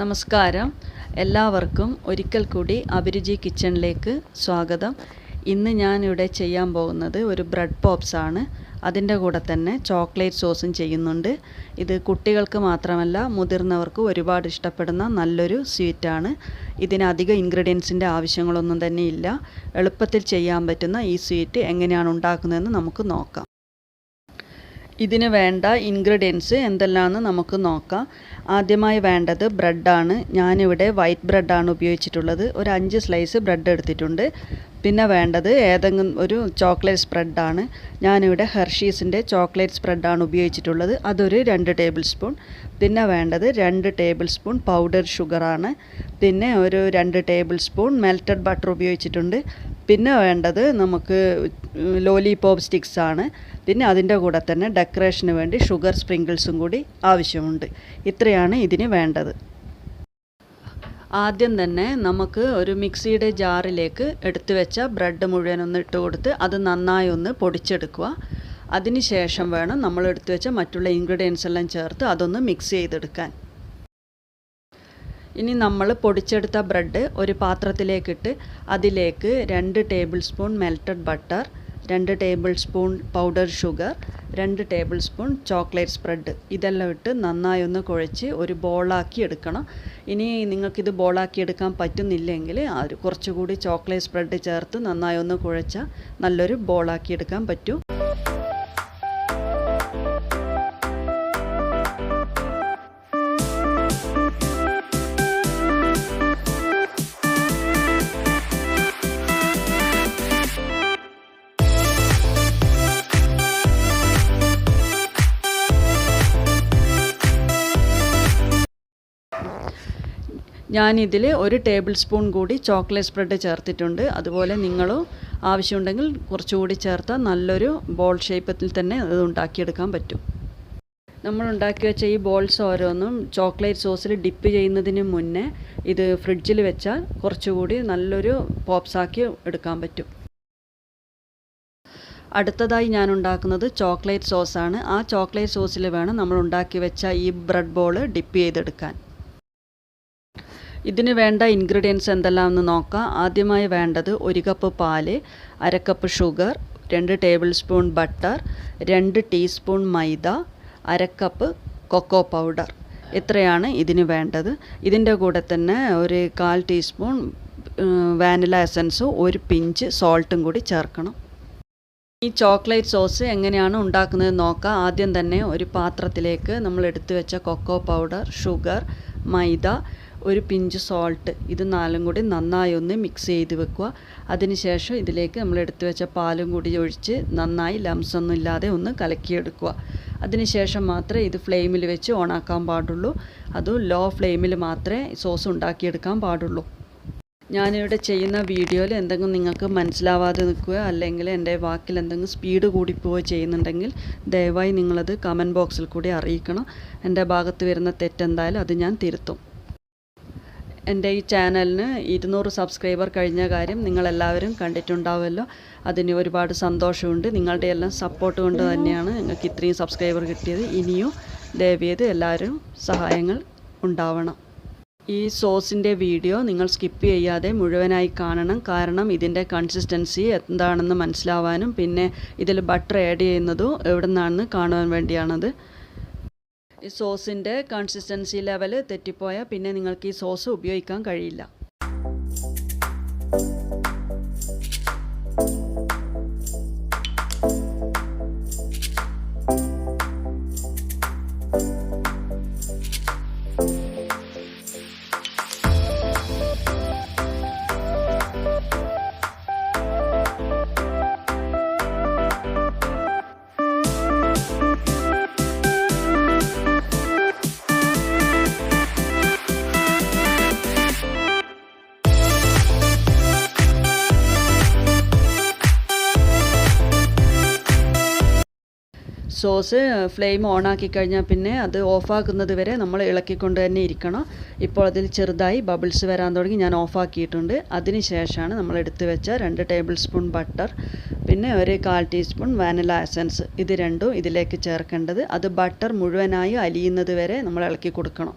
നമസ്കാരം എല്ലാവർക്കും ഒരിക്കൽ കൂടി അഭിരുചി കിച്ചണിലേക്ക് സ്വാഗതം. ഇന്ന് ഞാൻ ഇവിടെ ചെയ്യാൻ പോകുന്നത് ഒരു ബ്രെഡ് പോപ്സ് ആണ്. അതിൻ്റെ കൂടെ തന്നെ ചോക്ലേറ്റ് സോസും ചെയ്യുന്നുണ്ട്. ഇത് കുട്ടികൾക്ക് മാത്രമല്ല മുതിർന്നവർക്ക് ഒരുപാട് ഇഷ്ടപ്പെടുന്ന നല്ലൊരു സ്വീറ്റാണ്. ഇതിന് അധികം ഇൻഗ്രീഡിയൻസിൻ്റെ ആവശ്യങ്ങളൊന്നും തന്നെ ഇല്ല. എളുപ്പത്തിൽ ചെയ്യാൻ പറ്റുന്ന ഈ സ്വീറ്റ് എങ്ങനെയാണ് ഉണ്ടാക്കുന്നതെന്ന് നമുക്ക് നോക്കാം. ഇതിന് വേണ്ട ഇൻഗ്രീഡിയൻസ് എന്തെല്ലാമെന്ന് നമുക്ക് നോക്കാം. ആദ്യമായി വേണ്ടത് ബ്രെഡാണ്. ഞാനിവിടെ വൈറ്റ് ബ്രെഡാണ് ഉപയോഗിച്ചിട്ടുള്ളത്. ഒരു 5 സ്ലൈസ് ബ്രെഡ് എടുത്തിട്ടുണ്ട്. പിന്നെ വേണ്ടത് ഏതെങ്കിലും ഒരു ചോക്ലേറ്റ് സ്പ്രെഡാണ്. ഞാനിവിടെ ഹെർഷീസിൻ്റെ ചോക്ലേറ്റ് സ്പ്രെഡാണ് ഉപയോഗിച്ചിട്ടുള്ളത്. അതൊരു 2 ടേബിൾ സ്പൂൺ. പിന്നെ വേണ്ടത് 2 ടേബിൾ സ്പൂൺ പൗഡർ ഷുഗറാണ്. പിന്നെ ഒരു 2 ടേബിൾ സ്പൂൺ മെൽറ്റഡ് ബട്ടർ ഉപയോഗിച്ചിട്ടുണ്ട്. പിന്നെ വേണ്ടത് നമുക്ക് ലോലിപോപ്പ് സ്റ്റിക്സ് ആണ്. പിന്നെ അതിൻ്റെ കൂടെ തന്നെ ഡെക്കറേഷന് വേണ്ടി ഷുഗർ സ്പ്രിങ്കിൾസും കൂടി ആവശ്യമുണ്ട്. ഇത്രയാണ് ഇതിന് വേണ്ടത്. ആദ്യം തന്നെ നമുക്ക് ഒരു മിക്സിയുടെ ജാറിലേക്ക് എടുത്തു വെച്ച ബ്രെഡ് മുഴുവനൊന്ന് ഇട്ട് കൊടുത്ത് അത് നന്നായി ഒന്ന് പൊടിച്ചെടുക്കുക. അതിന് ശേഷം വേണം നമ്മൾ എടുത്തു വെച്ച മറ്റുള്ള ഇൻഗ്രീഡിയൻസ് എല്ലാം ചേർത്ത് അതൊന്ന് മിക്സ് ചെയ്തെടുക്കാൻ. ഇനി നമ്മൾ പൊടിച്ചെടുത്ത ബ്രെഡ് ഒരു പാത്രത്തിലേക്കിട്ട് അതിലേക്ക് 2 table spoon melted butter, 2 table spoon powder sugar, 2 table spoon chocolate spread ഇതെല്ലാം ഇട്ട് നന്നായി ഒന്ന് കുഴച്ച് ഒരു ബോളാക്കി എടുക്കണം. ഇനി നിങ്ങൾക്കിത് ബോളാക്കി എടുക്കാൻ പറ്റുന്നില്ലെങ്കിൽ കുറച്ചുകൂടി ചോക്ലേറ്റ് സ്പ്രെഡ് ചേർത്ത് നന്നായി ഒന്ന് കുഴച്ചാൽ നല്ലൊരു ബോളാക്കി എടുക്കാൻ പറ്റും. ഞാനിതിൽ 1 ടേബിൾ സ്പൂൺ കൂടി ചോക്ലേറ്റ് സ്പ്രെഡ് ചേർത്തിട്ടുണ്ട്. അതുപോലെ നിങ്ങളും ആവശ്യമുണ്ടെങ്കിൽ കുറച്ചുകൂടി ചേർത്താൽ നല്ലൊരു ബോൾ ഷേപ്പത്തിൽ തന്നെ അത് ഉണ്ടാക്കിയെടുക്കാൻ പറ്റും. നമ്മൾ ഉണ്ടാക്കി വെച്ച ഈ ബോൾസ് ഓരോന്നും ചോക്ലേറ്റ് സോസിൽ ഡിപ്പ് ചെയ്യുന്നതിന് മുന്നേ ഇത് ഫ്രിഡ്ജിൽ വെച്ചാൽ കുറച്ചുകൂടി നല്ലൊരു പോപ്സാക്കി എടുക്കാൻ പറ്റും. അടുത്തതായി ഞാൻ ഉണ്ടാക്കുന്നത് ചോക്ലേറ്റ് സോസാണ്. ആ ചോക്ലേറ്റ് സോസിൽ വേണം നമ്മൾ ഉണ്ടാക്കി വെച്ച ഈ ബ്രെഡ് ബോൾ ഡിപ്പ് ചെയ്തെടുക്കാൻ. ഇതിന് വേണ്ട ഇൻഗ്രീഡിയൻസ് എന്തെല്ലാമെന്ന് നോക്കാം. ആദ്യമായി വേണ്ടത് 1 കപ്പ് പാല്, 1/2 cup sugar, 2 tablespoon butter, 2 teaspoon maida, 1/2 cup cocoa powder. ഇത്രയാണ് ഇതിന് വേണ്ടത്. ഇതിൻ്റെ കൂടെ തന്നെ ഒരു 1/4 ടീസ്പൂൺ വാനില എസൻസും 1 പിഞ്ച് സോൾട്ടും കൂടി ചേർക്കണം. ഈ ചോക്ലേറ്റ് സോസ് എങ്ങനെയാണ് ഉണ്ടാക്കുന്നത് നോക്കാം. ആദ്യം തന്നെ ഒരു പാത്രത്തിലേക്ക് നമ്മൾ എടുത്തു വെച്ച കൊക്കോ പൗഡർ, ഷുഗർ, മൈദ, 1 പിഞ്ച് സോൾട്ട് ഇത് 4ഉം കൂടി നന്നായി ഒന്ന് മിക്സ് ചെയ്ത് വെക്കുക. അതിനുശേഷം ഇതിലേക്ക് നമ്മൾ എടുത്തു വെച്ച പാലും കൂടി ഒഴിച്ച് നന്നായി ലംസൊന്നും ഇല്ലാതെ ഒന്ന് കലക്കിയെടുക്കുക. അതിനുശേഷം മാത്രമേ ഇത് ഫ്ലെയിമിൽ വെച്ച് ഓണാക്കാൻ പാടുള്ളൂ. അതും ലോ ഫ്ലെയിമിൽ മാത്രമേ സോസ് ഉണ്ടാക്കിയെടുക്കാൻ പാടുള്ളൂ. ഞാനിവിടെ ചെയ്യുന്ന വീഡിയോയിൽ എന്തെങ്കിലും നിങ്ങൾക്ക് മനസ്സിലാവാതെ നിൽക്കുകയോ അല്ലെങ്കിൽ എൻ്റെ വാക്കിൽ എന്തെങ്കിലും സ്പീഡ് കൂടിപ്പോവുകയോ ചെയ്യുന്നുണ്ടെങ്കിൽ ദയവായി നിങ്ങളത് കമൻറ്റ് ബോക്സിൽ കൂടി അറിയിക്കണം. എൻ്റെ ഭാഗത്ത് വരുന്ന തെറ്റെന്തായാലും അത് ഞാൻ തിരുത്തും. എൻ്റെ ഈ ചാനലിന് 200 സബ്സ്ക്രൈബർ കഴിഞ്ഞ കാര്യം നിങ്ങളെല്ലാവരും കണ്ടിട്ടുണ്ടാവുമല്ലോ. അതിന് ഒരുപാട് സന്തോഷമുണ്ട്. നിങ്ങളുടെ എല്ലാം സപ്പോർട്ട് കൊണ്ട് തന്നെയാണ് നിങ്ങൾക്ക് ഇത്രയും സബ്സ്ക്രൈബർ കിട്ടിയത്. ഇനിയും ദയവേത് എല്ലാവരും സഹായങ്ങൾ ഉണ്ടാവണം. ഈ സോസിൻ്റെ വീഡിയോ നിങ്ങൾ സ്കിപ്പ് ചെയ്യാതെ മുഴുവനായി കാണണം. കാരണം ഇതിൻ്റെ കൺസിസ്റ്റൻസി എന്താണെന്ന് മനസ്സിലാവാനും പിന്നെ ഇതിൽ ബട്ടർ ആഡ് ചെയ്യുന്നതും എവിടെ നിന്നാണെന്ന് കാണുവാൻ വേണ്ടിയാണത്. ഈ സോസിൻ്റെ കൺസിസ്റ്റൻസി ലെവൽ തെറ്റിപ്പോയാൽ പിന്നെ നിങ്ങൾക്ക് ഈ സോസ് ഉപയോഗിക്കാൻ കഴിയില്ല. സോസ് ഫ്ലെയിം ഓണാക്കി കഴിഞ്ഞാൽ പിന്നെ അത് ഓഫാക്കുന്നത് വരെ നമ്മൾ ഇളക്കിക്കൊണ്ട് തന്നെ ഇരിക്കണം. ഇപ്പോൾ അതിൽ ചെറുതായി ബബിൾസ് വരാൻ തുടങ്ങി. ഞാൻ ഓഫാക്കിയിട്ടുണ്ട്. അതിന് ശേഷമാണ് നമ്മൾ എടുത്തു വെച്ച 2 ടേബിൾ സ്പൂൺ ബട്ടർ, പിന്നെ ഒരു 1/4 ടീസ്പൂൺ വാനില എസൻസ് ഇത് രണ്ടും ഇതിലേക്ക് ചേർക്കേണ്ടത്. അത് ബട്ടർ മുഴുവനായി അലിയുന്നത് വരെ നമ്മൾ ഇളക്കി കൊടുക്കണം.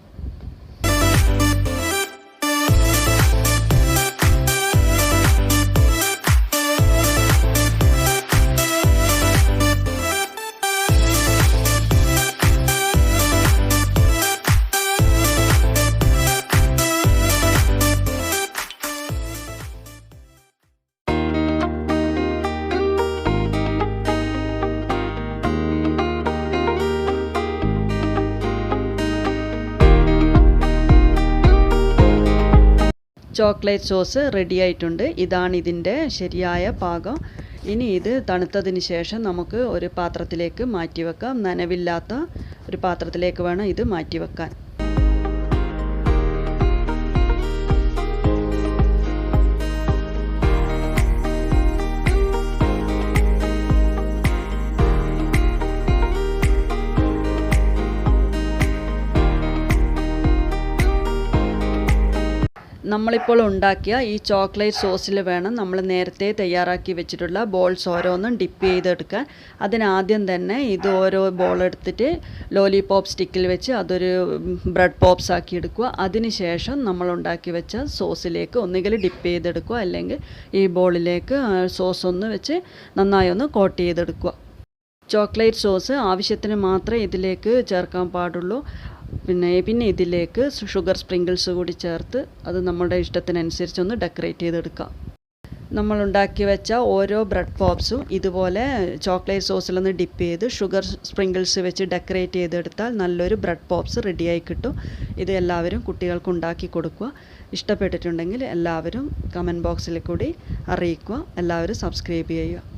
ചോക്ലേറ്റ് സോസ് റെഡി ആയിട്ടുണ്ട്. ഇതാണ് ഇതിൻ്റെ ശരിയായ പാകം. ഇനി ഇത് തണുത്തതിന് ശേഷം നമുക്ക് ഒരു പാത്രത്തിലേക്ക് മാറ്റി വെക്കാം. നനവില്ലാത്ത ഒരു പാത്രത്തിലേക്ക് വേണം ഇത് മാറ്റി വെക്കാൻ. നമ്മളിപ്പോൾ ഉണ്ടാക്കിയ ഈ ചോക്ലേറ്റ് സോസിൽ വേണം നമ്മൾ നേരത്തെ തയ്യാറാക്കി വെച്ചിട്ടുള്ള ബോൾസ് ഓരോന്നും ഡിപ്പ് ചെയ്തെടുക്കാൻ. അതിനാദ്യം തന്നെ ഇത് ഓരോ ബോൾ എടുത്തിട്ട് ലോലിപോപ്പ് സ്റ്റിക്കിൽ വെച്ച് അതൊരു ബ്രെഡ് പോപ്സ് ആക്കി എടുക്കുക. അതിനുശേഷം നമ്മൾ ഉണ്ടാക്കി വെച്ച സോസിലേക്ക് ഒന്നുകിൽ ഡിപ്പ് ചെയ്തെടുക്കുക, അല്ലെങ്കിൽ ഈ ബോളിലേക്ക് സോസ് ഒന്ന് വെച്ച് നന്നായി ഒന്ന് കോട്ട് ചെയ്തെടുക്കുക. ചോക്ലേറ്റ് സോസ് ആവശ്യത്തിന് മാത്രമേ ഇതിലേക്ക് ചേർക്കാൻ പാടുള്ളൂ. പിന്നെ ഇതിലേക്ക് ഷുഗർ സ്പ്രിങ്കിൾസ് കൂടി ചേർത്ത് അത് നമ്മുടെ ഇഷ്ടത്തിനനുസരിച്ച് ഒന്ന് ഡെക്കറേറ്റ് ചെയ്തെടുക്കാം. നമ്മൾ ഉണ്ടാക്കി വെച്ച ഓരോ ബ്രെഡ് പോപ്സും ഇതുപോലെ ചോക്ലേറ്റ് സോസിലൊന്ന് ഡിപ്പ് ചെയ്ത് ഷുഗർ സ്പ്രിങ്കിൾസ് വെച്ച് ഡെക്കറേറ്റ് ചെയ്തെടുത്താൽ നല്ലൊരു ബ്രെഡ് പോപ്സ് റെഡിയായി കിട്ടും. ഇത് എല്ലാവരും കുട്ടികൾക്ക് ഉണ്ടാക്കി കൊടുക്കുക. ഇഷ്ടപ്പെട്ടിട്ടുണ്ടെങ്കിൽ എല്ലാവരും കമൻറ്റ് ബോക്സിൽ കൂടി അറിയിക്കുക. എല്ലാവരും സബ്സ്ക്രൈബ് ചെയ്യുക.